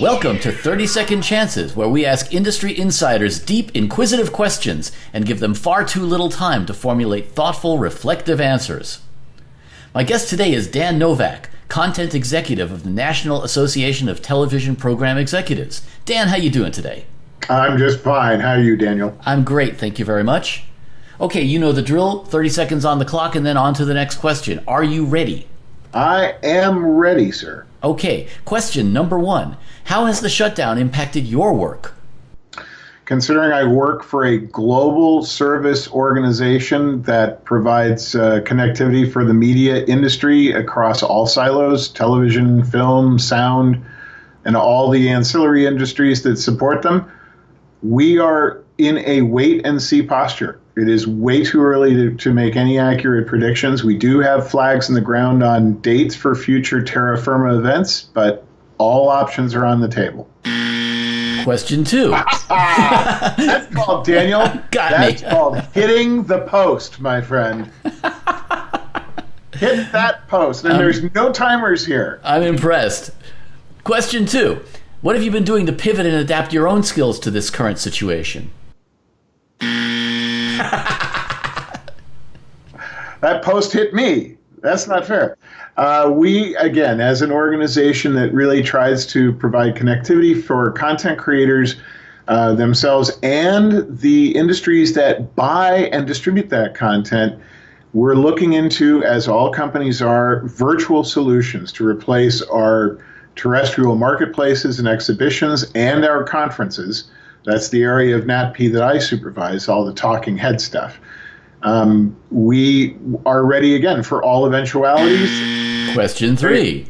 Welcome to 30-Second Chances, where we ask industry insiders deep, inquisitive questions and give them far too little time to formulate thoughtful, reflective answers. My guest today is Dan Novak, Content Executive of the National Association of Television Program Executives. Dan, how you doing today? I'm just fine. How are you, Daniel? I'm great, thank you very much. Okay, you know the drill. 30 seconds on the clock and then on to the next question. Are you ready? I am ready, sir. Okay, question number 1. How has the shutdown impacted your work? Considering I work for a global service organization that provides connectivity for the media industry across all silos, television, film, sound, and all the ancillary industries that support them, we are in a wait-and-see posture. It is way too early to make any accurate predictions. We do have flags in the ground on dates for future terra firma events, but all options are on the table. Question 2. That's called, Daniel. That's called hitting the post, my friend. Hit that post. And there's no timers here. I'm impressed. Question 2. What have you been doing to pivot and adapt your own skills to this current situation? That post hit me. That's not fair. We, again, as an organization that really tries to provide connectivity for content creators themselves and the industries that buy and distribute that content, we're looking into, as all companies are, virtual solutions to replace our terrestrial marketplaces and exhibitions and our conferences. That's the area of NATPE that I supervise, all the talking head stuff. We are ready again for all eventualities. Question 3.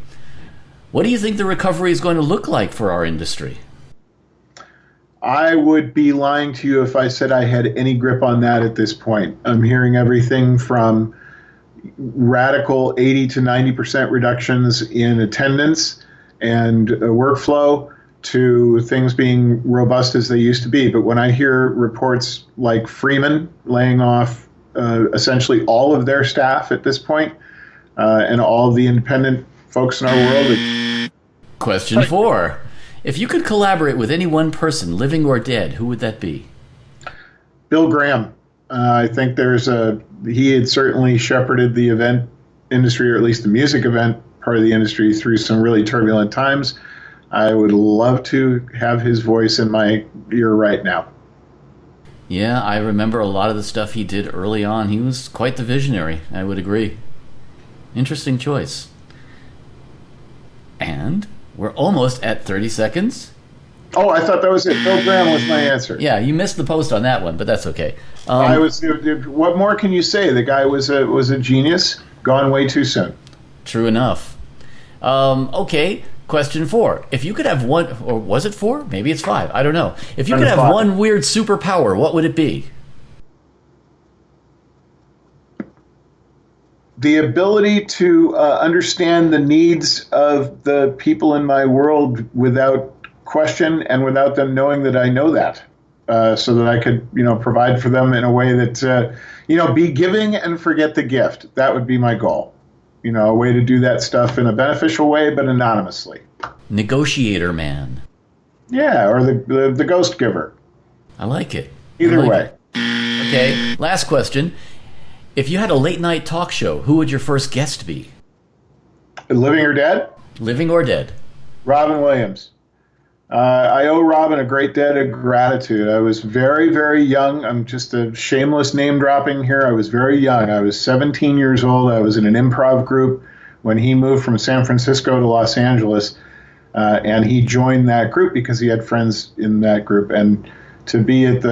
What do you think the recovery is going to look like for our industry? I would be lying to you if I said I had any grip on that at this point. I'm hearing everything from radical 80 to 90% reductions in attendance and workflow to things being robust as they used to be. But when I hear reports like Freeman laying off essentially all of their staff at this point, and all of the independent folks in our world. Question 4. If you could collaborate with any one person, living or dead, who would that be? Bill Graham. I think he had certainly shepherded the event industry, or at least the music event part of the industry, through some really turbulent times. I would love to have his voice in my ear right now. Yeah, I remember a lot of the stuff he did early on. He was quite the visionary, I would agree. Interesting choice. And we're almost at 30 seconds. Oh, I thought that was it. Bill Graham was my answer. Yeah, you missed the post on that one, but that's okay. What more can you say? The guy was a genius, gone way too soon. True enough. Okay. Question 4. If you could have one, or was it 4? Maybe it's 5. I don't know. If you could have one weird superpower, what would it be? The ability to understand the needs of the people in my world without question and without them knowing that I know that, so that I could, provide for them in a way that, be giving and forget the gift. That would be my goal. A way to do that stuff in a beneficial way, but anonymously. Negotiator man. Yeah, or the ghost giver. I like it. Either way. Okay, last question. If you had a late night talk show, who would your first guest be? Living or dead? Living or dead. Robin Williams. I owe Robin a great debt of gratitude. I was very, very young. I'm just a shameless name dropping here. I was very young. I was 17 years old. I was in an improv group when he moved from San Francisco to Los Angeles. And he joined that group because he had friends in that group. And to be at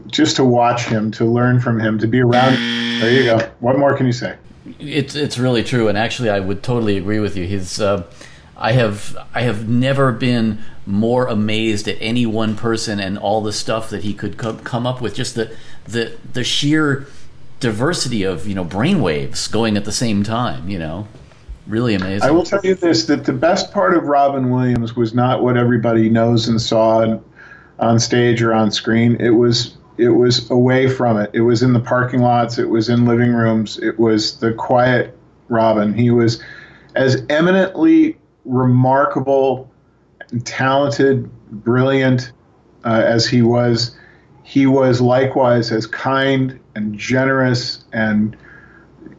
just to watch him, to learn from him, to be around. There you go. What more can you say? It's really true. And actually, I would totally agree with you. I have never been more amazed at any one person and all the stuff that he could come up with. Just the sheer diversity of brainwaves going at the same time. Really amazing. I will tell you this: that the best part of Robin Williams was not what everybody knows and saw on stage or on screen. It was away from it. It was in the parking lots. It was in living rooms. It was the quiet Robin. He was as eminently remarkable talented, brilliant as he was likewise as kind and generous, and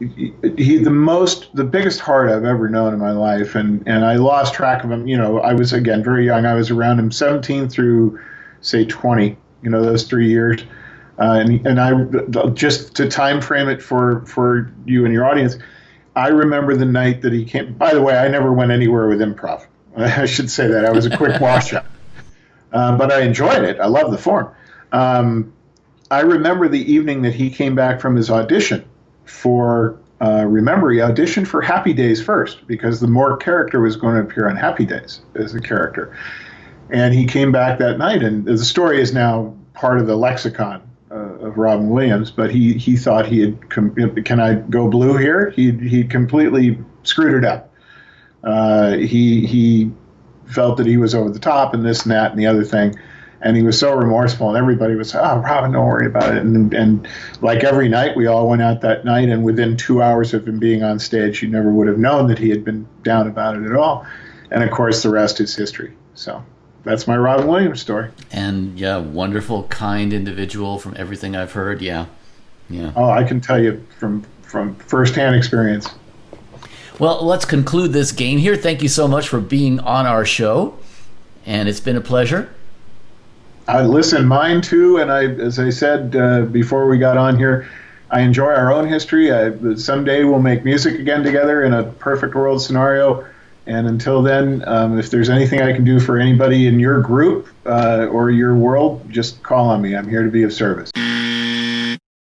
the biggest heart I've ever known in my life. And I lost track of him. I was, again, very young. I was around him 17 through, say, 20. Those 3 years. And I, just to time frame it for you and your audience, I remember the night that he came. By the way, I never went anywhere with improv. I should say that. I was a quick washout. But I enjoyed it. I love the form. I remember the evening that he came back from his audition for, remember, he auditioned for Happy Days first, because the Moore character was going to appear on Happy Days as a character. And he came back that night, and the story is now part of the lexicon of Robin Williams, but he thought he had, can I go blue here? He completely screwed it up. He felt that he was over the top and this and that and the other thing. And he was so remorseful, and everybody was, oh, Robin, don't worry about it. And like every night, we all went out that night, and within 2 hours of him being on stage, you never would have known that he had been down about it at all. And of course, the rest is history. So that's my Robin Williams story. And yeah, wonderful, kind individual from everything I've heard. Yeah. Oh, I can tell you from firsthand experience. Well, let's conclude this game here. Thank you so much for being on our show, and it's been a pleasure. Listen, mine too, and as I said before we got on here, I enjoy our own history. Someday we'll make music again together in a perfect world scenario. And until then, if there's anything I can do for anybody in your group or your world, just call on me. I'm here to be of service.